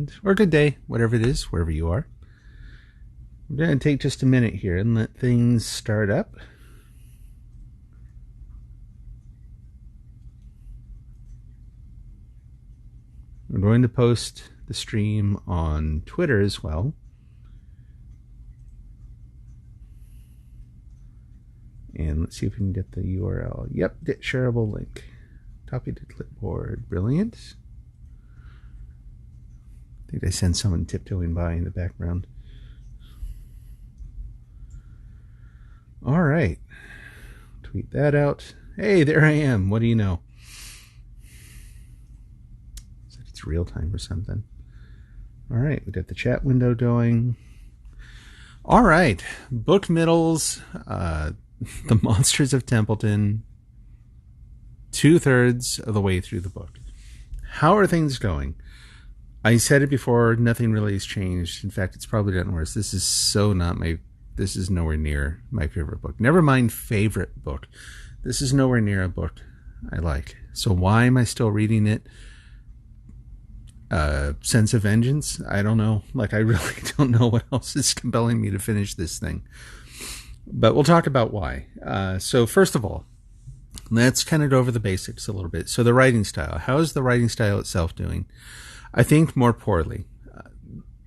and or good day, whatever it is, wherever you are. I'm going to take just a minute here and let things start up. I'm going to post the stream on Twitter as well. And let's see if we can get the URL. Yep, shareable link. Copy to clipboard. Brilliant. I think I sent someone tiptoeing by in the background. All right. Tweet that out. Hey, there I am. What do you know? It's like it's real time or something. All right, we got the chat window going. All right, book middles, The Monsters of Templeton, 2/3 of the way through the book. How are things going? I said it before, nothing really has changed. In fact, it's probably gotten worse. This is nowhere near my favorite book. Never mind favorite book. This is nowhere near a book I like. So why am I still reading it? Sense of vengeance? I don't know. Like, I really don't know what else is compelling me to finish this thing. But we'll talk about why. So first of all, let's kind of go over the basics a little bit. So the writing style. How is the writing style itself doing? I think more poorly.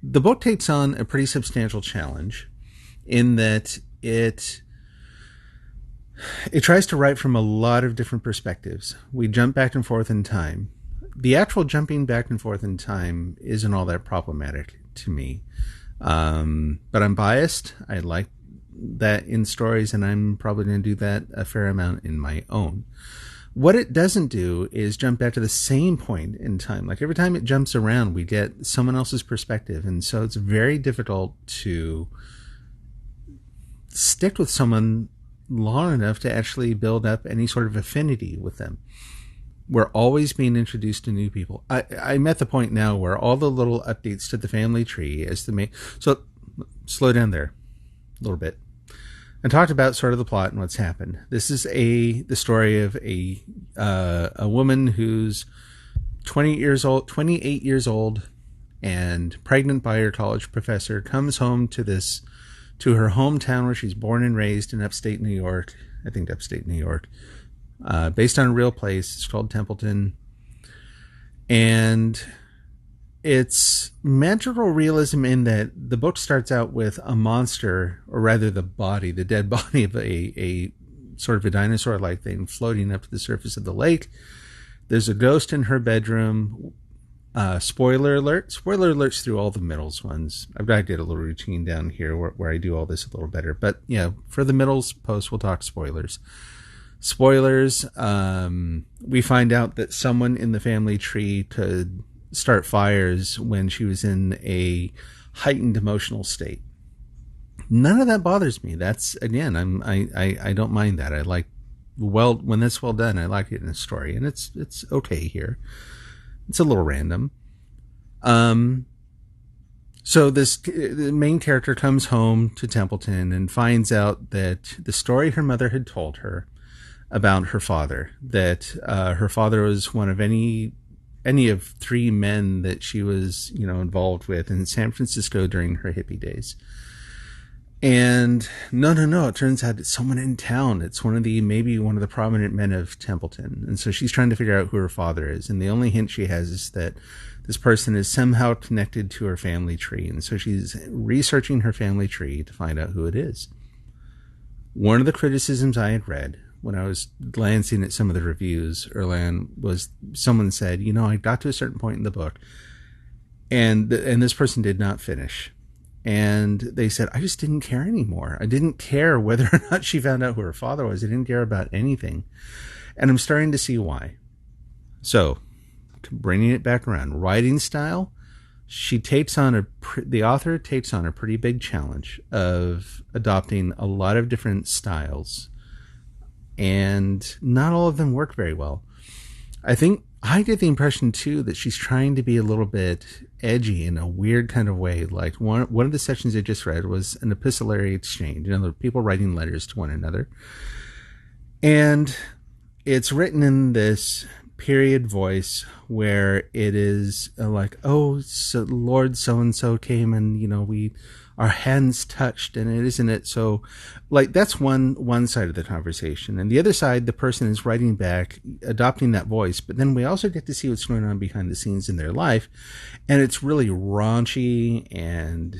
The book takes on a pretty substantial challenge in that it tries to write from a lot of different perspectives. We jump back and forth in time. The actual jumping back and forth in time isn't all that problematic to me. But I'm biased. I like that in stories, and I'm probably going to do that a fair amount in my own. What it doesn't do is jump back to the same point in time. Like every time it jumps around, we get someone else's perspective. And so it's very difficult to stick with someone long enough to actually build up any sort of affinity with them. We're always being introduced to new people. I'm at the point now where all the little updates to the family tree as the main. So slow down there a little bit. I talked about sort of the plot and what's happened. This is the story of a woman who's 28 years old and pregnant by her college professor, comes home to her hometown where she's born and raised in upstate New York. I think upstate New York. Based on a real place. It's called Templeton. And it's magical realism in that the book starts out with a monster, or rather the dead body of a sort of a dinosaur-like thing floating up to the surface of the lake. There's a ghost in her bedroom. Spoiler alert. Spoiler alerts through all the middles ones. I've got to get a little routine down here where I do all this a little better. But yeah, for the middles post, we'll talk spoilers. Spoilers. We find out that someone in the family tree could start fires when she was in a heightened emotional state. None of that bothers me. That's, again, I don't mind that. I like, when that's well done, I like it in a story, and it's okay here. It's a little random. So the main character comes home to Templeton and finds out that the story her mother had told her about her father, that her father was one of any of three men that she was, involved with in San Francisco during her hippie days. And no, it turns out it's someone in town. It's maybe one of the prominent men of Templeton. And so she's trying to figure out who her father is. And the only hint she has is that this person is somehow connected to her family tree. And so she's researching her family tree to find out who it is. One of the criticisms I had read when I was glancing at some of the reviews early on was someone said, I got to a certain point in the book and this person did not finish. And they said, I just didn't care anymore. I didn't care whether or not she found out who her father was. I didn't care about anything. And I'm starting to see why. So, bringing it back around, writing style, the author takes on a pretty big challenge of adopting a lot of different styles. And not all of them work very well. I think I get the impression, too, that she's trying to be a little bit edgy in a weird kind of way. Like one of the sections I just read was an epistolary exchange, people writing letters to one another. And it's written in this period voice where it is like, oh, so Lord so-and-so came and, our hands touched, and isn't it? So like, that's one side of the conversation. And the other side, the person is writing back, adopting that voice, but then we also get to see what's going on behind the scenes in their life. And it's really raunchy and,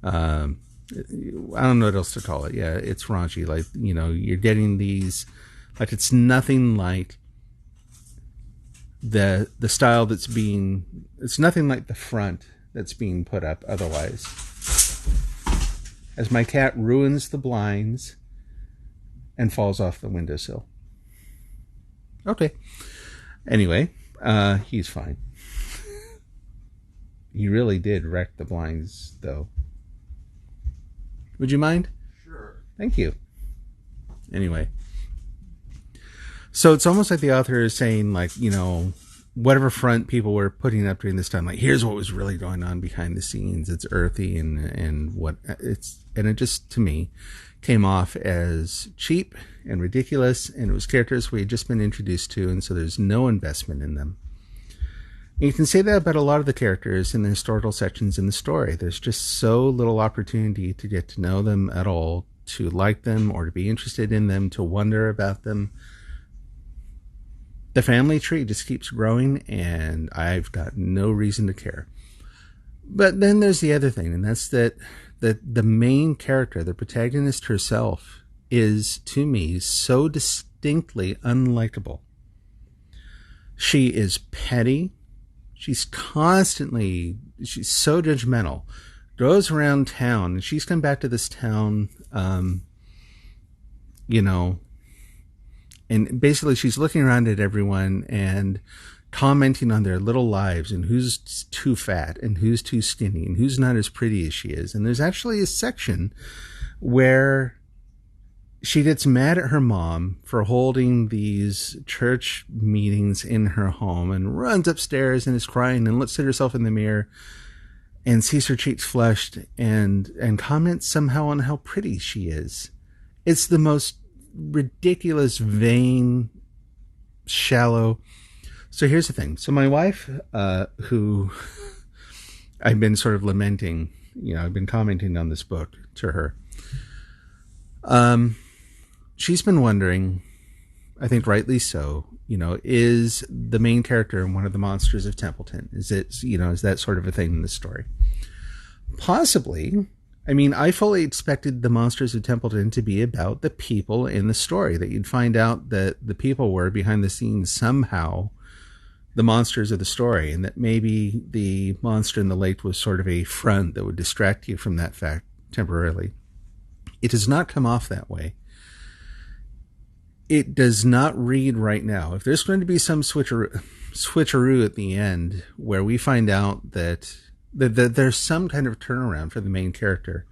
I don't know what else to call it. Yeah, it's raunchy. Like, you're getting these, like, it's nothing like the style it's nothing like the front that's being put up otherwise. As my cat ruins the blinds and falls off the windowsill. Okay. Anyway, he's fine. He really did wreck the blinds, though. Would you mind? Sure. Thank you. Anyway. So it's almost like the author is saying, like, whatever front people were putting up during this time, like, here's what was really going on behind the scenes. It's earthy and it just, to me, came off as cheap and ridiculous, and it was characters we had just been introduced to, and so there's no investment in them. And you can say that about a lot of the characters in the historical sections in the story. There's just so little opportunity to get to know them at all, to like them or to be interested in them, to wonder about them. The family tree just keeps growing, and I've got no reason to care. But then there's the other thing, and that's that the main character, the protagonist herself, is, to me, so distinctly unlikable. She is petty. She's so judgmental. Goes around town, and she's come back to this town, and basically she's looking around at everyone and commenting on their little lives and who's too fat and who's too skinny and who's not as pretty as she is. And there's actually a section where she gets mad at her mom for holding these church meetings in her home and runs upstairs and is crying and looks at herself in the mirror and sees her cheeks flushed and comments somehow on how pretty she is. It's the most ridiculous, vain, shallow. So here's the thing. So my wife, who I've been sort of lamenting, I've been commenting on this book to her. She's been wondering, I think rightly so, is the main character one of the monsters of Templeton? Is it, is that sort of a thing in the story? Possibly. I mean, I fully expected the monsters of Templeton to be about the people in the story, that you'd find out that the people were behind the scenes somehow the monsters of the story, and that maybe the monster in the lake was sort of a front that would distract you from that fact temporarily. It does not come off that way. It does not read right now. If there's going to be some switcheroo at the end where we find out that there's some kind of turnaround for the main character,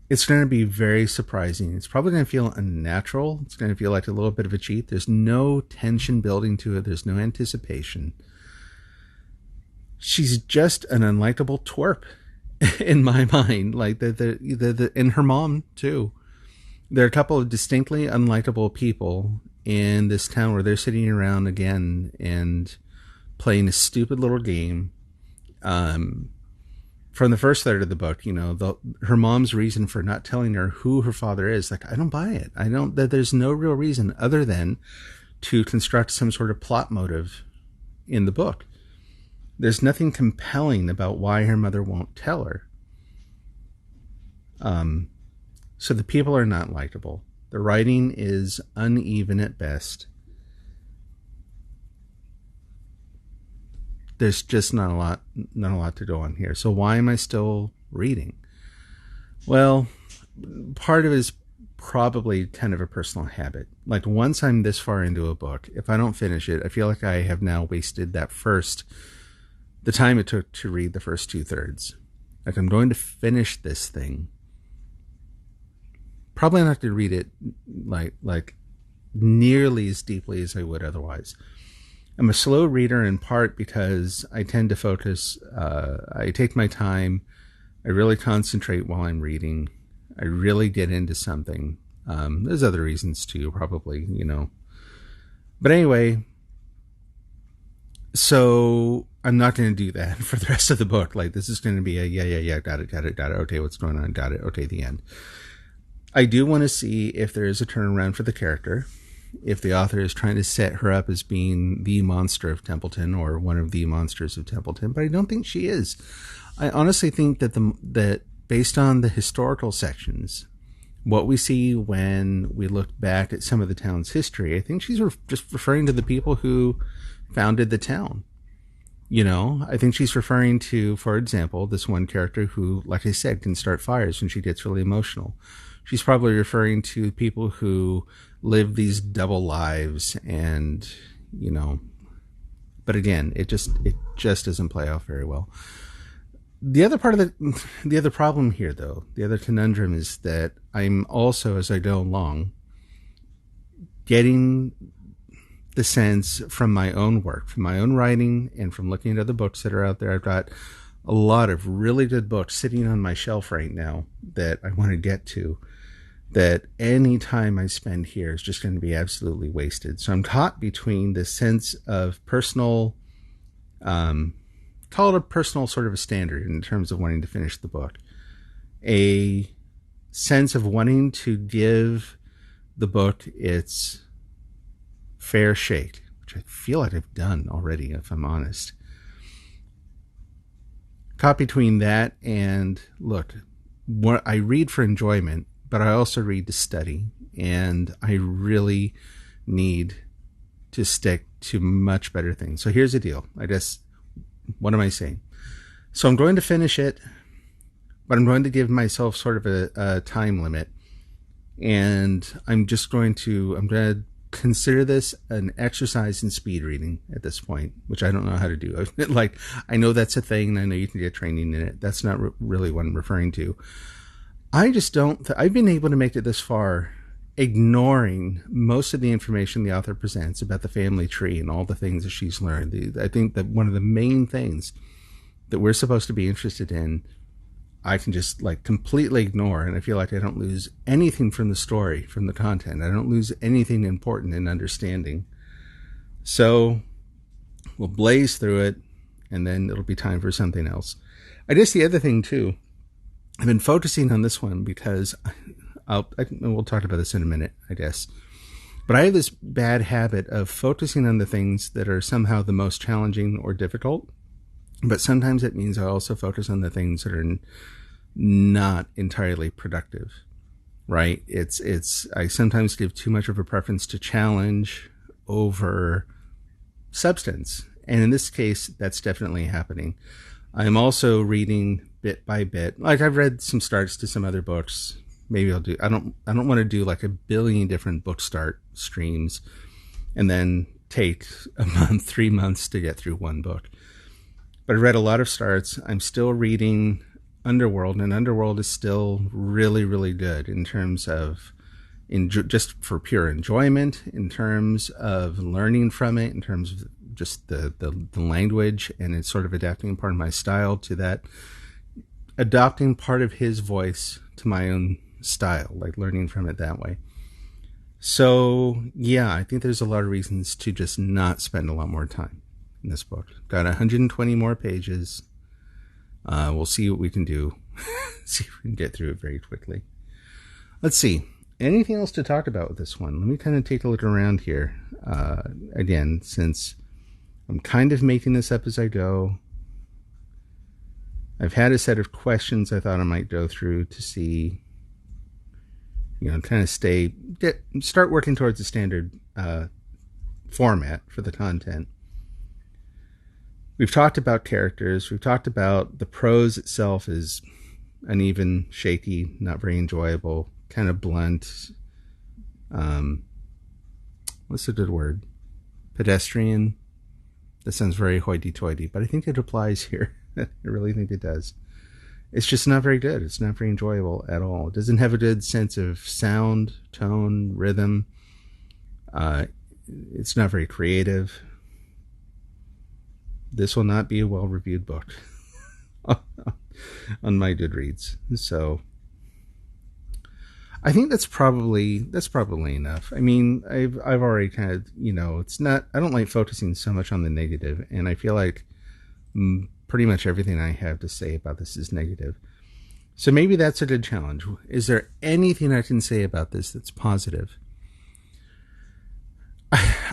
it's going to be very surprising. It's probably going to feel unnatural. It's going to feel like a little bit of a cheat. There's no tension building to it. There's no anticipation. She's just an unlikable twerp in my mind. Like and her mom too. There are a couple of distinctly unlikable people in this town where they're sitting around again and playing a stupid little game. From the first third of the book, her mom's reason for not telling her who her father is, like, I don't buy it. There's no real reason other than to construct some sort of plot motive in the book. There's nothing compelling about why her mother won't tell her. So the people are not likable. The writing is uneven at best. There's just not a lot to go on here. So why am I still reading? Well, part of it is probably kind of a personal habit. Like, once I'm this far into a book, if I don't finish it, I feel like I have now wasted the time it took to read the first 2/3. Like, I'm going to finish this thing. Probably not to read it like nearly as deeply as I would otherwise. I'm a slow reader in part because I tend to focus. I take my time. I really concentrate while I'm reading. I really get into something. There's other reasons too, probably, But anyway, so I'm not going to do that for the rest of the book. Like, this is going to be a yeah, got it. Okay, what's going on? Got it. Okay, the end. I do want to see if there is a turnaround for the character, if the author is trying to set her up as being the monster of Templeton or one of the monsters of Templeton, but I don't think she is. I honestly think that that based on the historical sections, what we see when we look back at some of the town's history, I think she's just referring to the people who founded the town. You know, I think she's referring to, for example, this one character who, like I said, can start fires when she gets really emotional. She's probably referring to people who live these double lives and, you know, but again, it just doesn't play out very well. The other part of the other problem here, though, the other conundrum is that I'm also, as I go along, getting the sense from my own work, from my own writing, and from looking at other books that are out there. I've got a lot of really good books sitting on my shelf right now that I want to get to, that any time I spend here is just going to be absolutely wasted. So I'm caught between this sense of personal, call it a personal sort of a standard in terms of wanting to finish the book, a sense of wanting to give the book its fair shake, which I feel like I've done already, if I'm honest. Caught between that and, look, what I read for enjoyment, but I also read to study, and I really need to stick to much better things. So here's the deal. I guess, what am I saying? So I'm going to finish it, but I'm going to give myself sort of a time limit, and I'm going to consider this an exercise in speed reading at this point, which I don't know how to do. Like, I know that's a thing. I know you can get training in it. That's not really what I'm referring to. I just don't, I've been able to make it this far, ignoring most of the information the author presents about the family tree and all the things that she's learned. I think that one of the main things that we're supposed to be interested in, I can just like completely ignore, and I feel like I don't lose anything from the story, from the content. I don't lose anything important in understanding. So we'll blaze through it, and then it'll be time for something else. I guess the other thing too, I've been focusing on this one because we'll talk about this in a minute, I guess. But I have this bad habit of focusing on the things that are somehow the most challenging or difficult. But sometimes it means I also focus on the things that are not entirely productive, right? I sometimes give too much of a preference to challenge over substance. And in this case, that's definitely happening. I'm also reading bit by bit. Like, I've read some starts to some other books. Maybe I'll do, I don't want to do like a billion different book start streams and then take a month, 3 months to get through one book. But I read a lot of starts. I'm still reading Underworld, and Underworld is still really, really good in terms of, just for pure enjoyment, in terms of learning from it, in terms of just the language, and it's sort of adapting part of my style to that, adopting part of his voice to my own style, like learning from it that way. So yeah, I think there's a lot of reasons to just not spend a lot more time in this book. Got 120 more pages. We'll see what we can do. See if we can get through it very quickly. Let's see. Anything else to talk about with this one? Let me kind of take a look around here. Again, since I'm kind of making this up as I go, I've had a set of questions I thought I might go through to see, kind of start working towards a standard format for the content. We've talked about characters. We've talked about the prose itself is uneven, shaky, not very enjoyable, kind of blunt. What's a good word? Pedestrian. That sounds very hoity-toity, but I think it applies here. I really think it does. It's just not very good. It's not very enjoyable at all. It doesn't have a good sense of sound, tone, rhythm. It's not very creative. This will not be a well-reviewed book on my Goodreads. So I think that's probably enough. I mean, I've already kind of, it's not. I don't like focusing so much on the negative, and I feel like pretty much everything I have to say about this is negative. So maybe that's a good challenge. Is there anything I can say about this that's positive?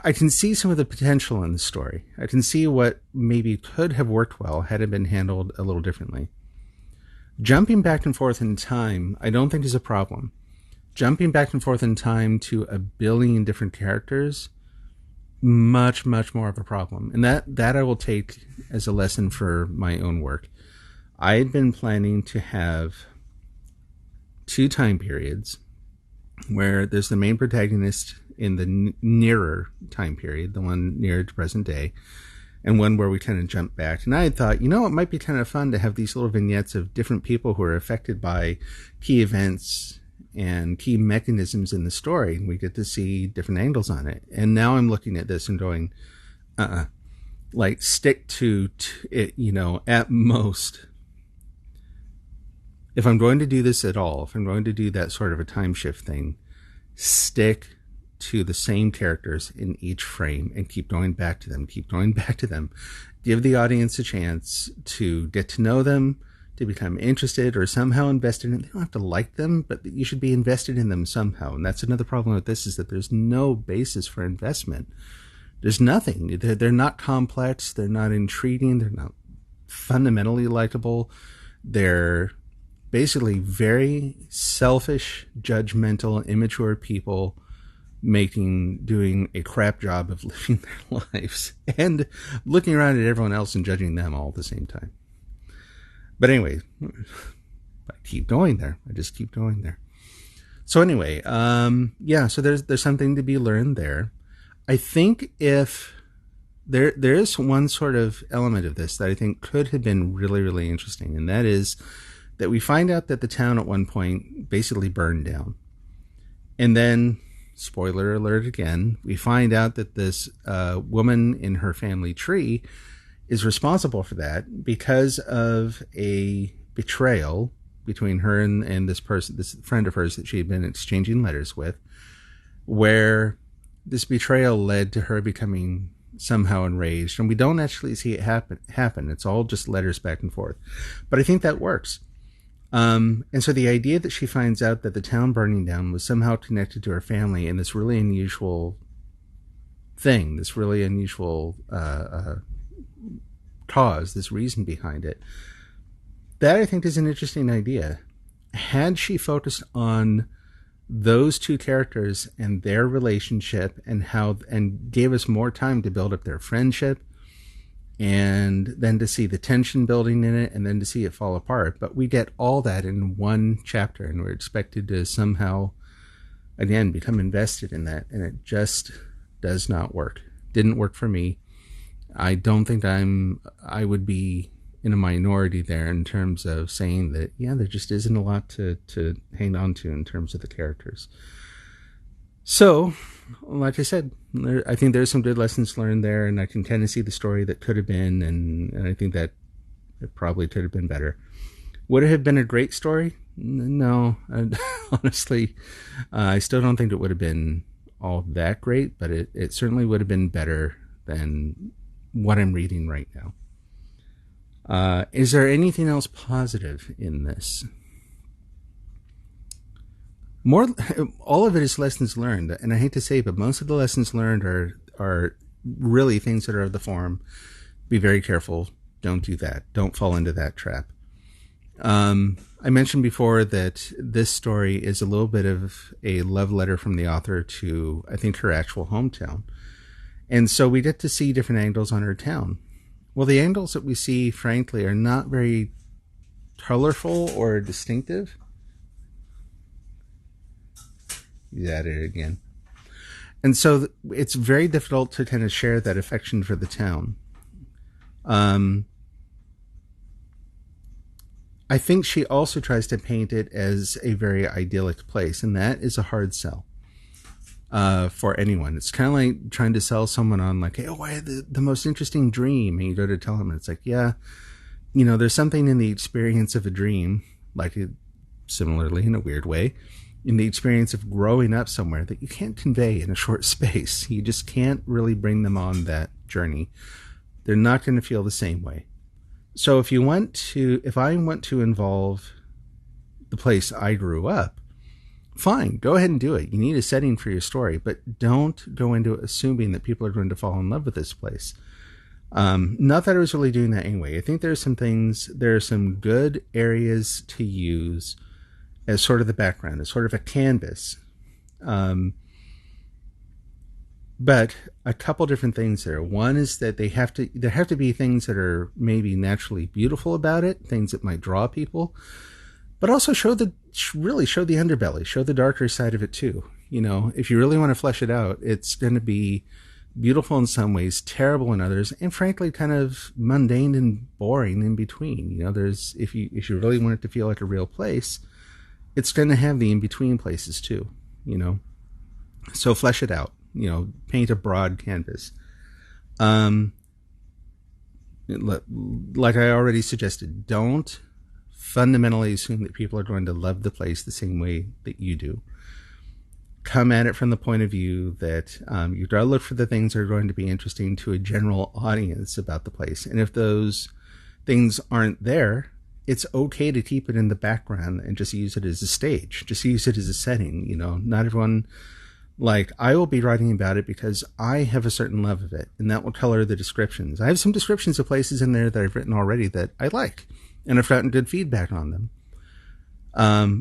I can see some of the potential in the story. I can see what maybe could have worked well had it been handled a little differently. Jumping back and forth in time, I don't think is a problem. Jumping back and forth in time to a billion different characters, much, much more of a problem. And that I will take as a lesson for my own work. I had been planning to have 2 time periods where there's the main protagonist in the nearer time period, the one nearer to present day, and one where we kind of jump back. And I had thought, it might be kind of fun to have these little vignettes of different people who are affected by key events and key mechanisms in the story, and we get to see different angles on it. And now I'm looking at this and going, like, stick to it, at most. If I'm going to do this at all, if I'm going to do that sort of a time shift thing, stick to the same characters in each frame and keep going back to them, Give the audience a chance to get to know them, to become interested or somehow invested in them. They don't have to like them, but you should be invested in them somehow. And that's another problem with this, is that there's no basis for investment. There's nothing. They're not complex. They're not intriguing. They're not fundamentally likable. They're basically very selfish, judgmental, immature people doing a crap job of living their lives and looking around at everyone else and judging them all at the same time. But anyway, I keep going there. I just keep going there. So anyway, so there's something to be learned there. I think if there is one sort of element of this that I think could have been really, really interesting, and that is that we find out that the town at one point basically burned down. And then, spoiler alert again, we find out that this woman in her family tree is responsible for that because of a betrayal between her and this person, this friend of hers that she had been exchanging letters with, where this betrayal led to her becoming somehow enraged. And we don't actually see it happen. It's all just letters back and forth. But I think that works. And so the idea that she finds out that the town burning down was somehow connected to her family in this really unusual thing, this really unusual cause, this reason behind it, that I think is an interesting idea. Had she focused on those two characters and their relationship and gave us more time to build up their friendship, and then to see the tension building in it, and then to see it fall apart. But we get all that in one chapter, and we're expected to somehow, again, become invested in that. And it just does not work. Didn't work for me. I don't think I would be in a minority there in terms of saying that, there just isn't a lot to hang on to in terms of the characters. So, like I said, I think there's some good lessons learned there, and I can kind of see the story that could have been, and I think that it probably could have been better. Would it have been a great story? No. Honestly, I still don't think it would have been all that great, but it certainly would have been better than what I'm reading right now. Is there anything else positive in this? All of it is lessons learned, and I hate to say it, but most of the lessons learned are really things that are of the form: be very careful, don't do that, don't fall into that trap. I mentioned before that this story is a little bit of a love letter from the author to, I think, her actual hometown, and so we get to see different angles on her town. Well, the angles that we see, frankly, are not very colorful or distinctive. He's at it again. And so it's very difficult to kind of share that affection for the town. I think she also tries to paint it as a very idyllic place, and that is a hard sell for anyone. It's kind of like trying to sell someone on, like, hey, I had the most interesting dream, and you go to tell them, and it's like, there's something in the experience of a dream, like similarly in a weird way, in the experience of growing up somewhere that you can't convey in a short space. You just can't really bring them on that journey. They're not going to feel the same way. So if I want to involve the place I grew up, fine, go ahead and do it. You need a setting for your story, but don't go into it assuming that people are going to fall in love with this place. Not that I was really doing that anyway. I think there are some good areas to use as sort of the background, as sort of a canvas. But a couple different things there. One is that there have to be things that are maybe naturally beautiful about it, things that might draw people, but also really show the underbelly, show the darker side of it too. You know, if you really want to flesh it out, it's going to be beautiful in some ways, terrible in others, and frankly kind of mundane and boring in between. You know, if you really want it to feel like a real place, it's going to have the in-between places too, you know. So flesh it out, you know, paint a broad canvas. Like I already suggested, don't fundamentally assume that people are going to love the place the same way that you do. Come at it from the point of view that you've got to look for the things that are going to be interesting to a general audience about the place. And if those things aren't there, it's okay to keep it in the background and just use it as a stage. Just use it as a setting. You know, not everyone, like, I will be writing about it because I have a certain love of it, and that will color the descriptions. I have some descriptions of places in there that I've written already that I like, and I've gotten good feedback on them.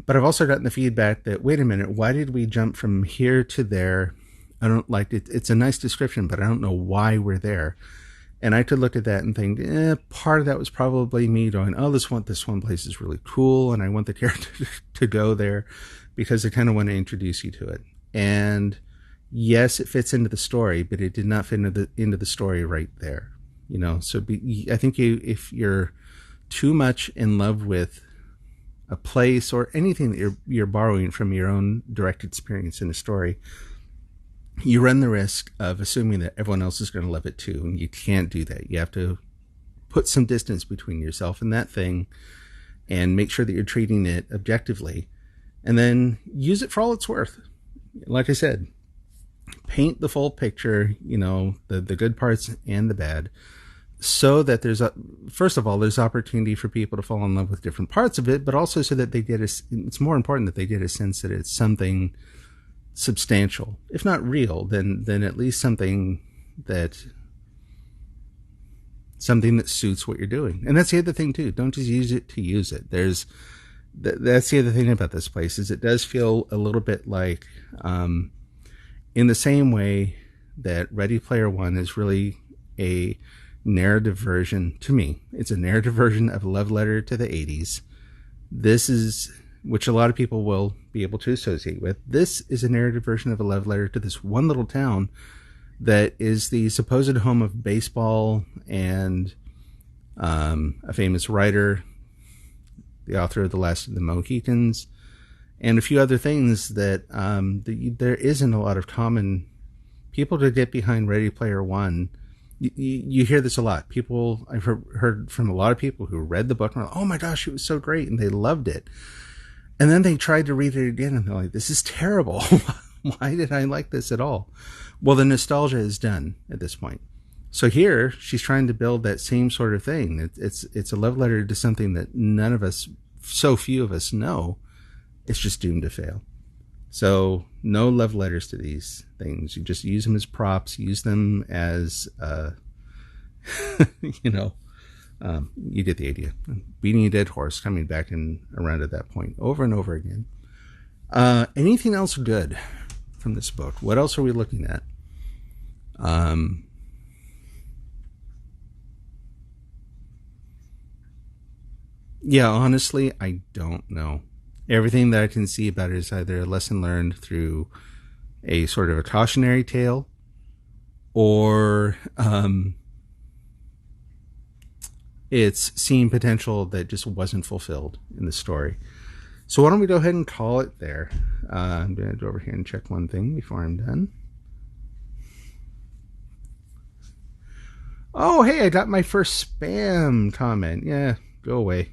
But I've also gotten the feedback that, wait a minute, why did we jump from here to there? I don't like it. It's a nice description, but I don't know why we're there. And I could look at that and think, part of that was probably me going, oh, this one place is really cool, and I want the character to go there because I kind of want to introduce you to it. And yes, it fits into the story, but it did not fit into the story right there. You know, so I think if you're too much in love with a place or anything that you're borrowing from your own direct experience in a story, you run the risk of assuming that everyone else is going to love it too, and you can't do that. You have to put some distance between yourself and that thing and make sure that you're treating it objectively, and then use it for all it's worth. Like I said, paint the full picture, you know, the good parts and the bad, so that first of all, there's opportunity for people to fall in love with different parts of it, but also so that it's more important that they get a sense that it's something substantial, if not real, then at least something that suits what you're doing. And that's the other thing too. Don't just use it to use it. That's the other thing about this place, is it does feel a little bit like, in the same way that Ready Player One is really a narrative version, to me, it's a narrative version of a love letter to the 80s. This is, which a lot of people will be able to associate with. This is a narrative version of a love letter to this one little town that is the supposed home of baseball and a famous writer, the author of The Last of the Mohicans, and a few other things that there isn't a lot of common people to get behind Ready Player One. You hear this a lot. I've heard from a lot of people who read the book and were like, oh my gosh, it was so great, and they loved it. And then they tried to read it again and they're like, this is terrible. Why did I like this at all? Well, the nostalgia is done at this point. So here she's trying to build that same sort of thing. It's a love letter to something that none of us, so few of us, know. It's just doomed to fail. So no love letters to these things. You just use them as props. Use them as, you know, you get the idea. Beating a dead horse, coming back and around at that point over and over again. Anything else good from this book? What else are we looking at? Yeah, honestly, I don't know. Everything that I can see about it is either a lesson learned through a sort of a cautionary tale, or it's seeing potential that just wasn't fulfilled in the story. So why don't we go ahead and call it there? I'm going to go over here and check one thing before I'm done. Oh, hey, I got my first spam comment. Yeah, go away.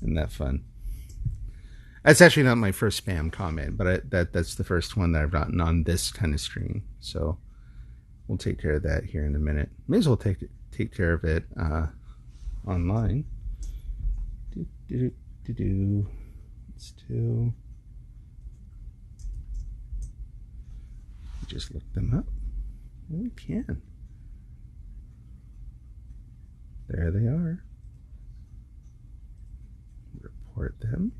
Isn't that fun? That's actually not my first spam comment, but that's the first one that I've gotten on this kind of stream. So we'll take care of that here in a minute. May as well take care of it online. Let's do. Just look them up. We can. There they are. Report them.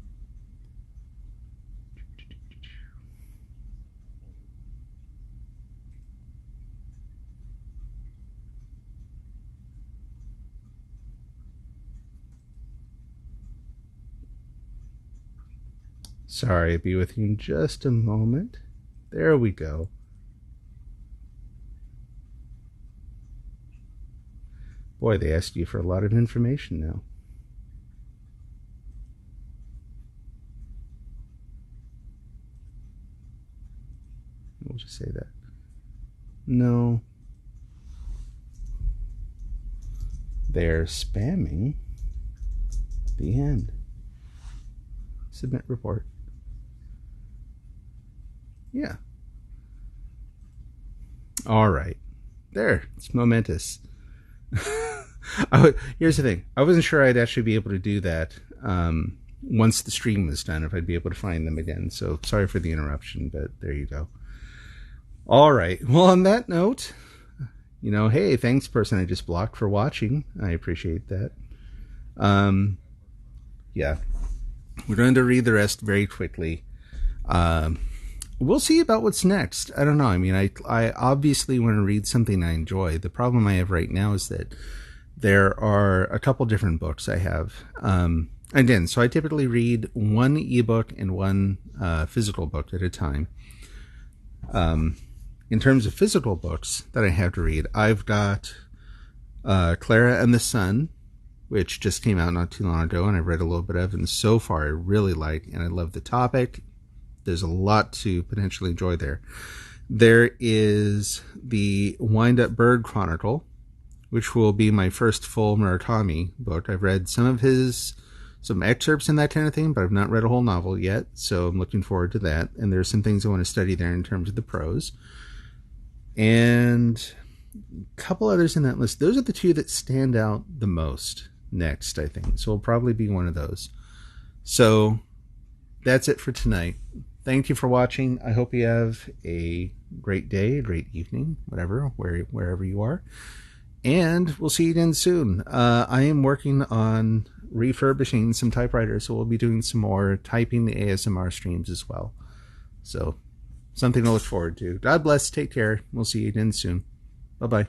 Sorry, I'll be with you in just a moment. There we go. Boy, they asked you for a lot of information now. We'll just say that. No. They're spamming the end. Submit report. Yeah. All right. There. It's momentous. Here's the thing. I wasn't sure I'd actually be able to do that once the stream was done, if I'd be able to find them again. So sorry for the interruption, but there you go. All right. Well, on that note, hey, thanks, person I just blocked, for watching. I appreciate that. Yeah. We're going to read the rest very quickly. We'll see about what's next. I don't know. I mean, I obviously want to read something I enjoy. The problem I have right now is that there are a couple different books I have. Again, so I typically read one ebook and one physical book at a time. In terms of physical books that I have to read, I've got Clara and the Sun, which just came out not too long ago, and I've read a little bit of, and so far I really like, and I love the topic. There's a lot to potentially enjoy there. There is the Wind Up Bird Chronicle, which will be my first full Murakami book. I've read some excerpts and that kind of thing, but I've not read a whole novel yet, so I'm looking forward to that. And there's some things I want to study there in terms of the prose. And a couple others in that list. Those are the two that stand out the most next, I think. So it'll probably be one of those. So that's it for tonight. Thank you for watching. I hope you have a great day, a great evening, whatever, wherever you are. And we'll see you again soon. I am working on refurbishing some typewriters, so we'll be doing some more typing the ASMR streams as well. So something to look forward to. God bless. Take care. We'll see you again soon. Bye-bye.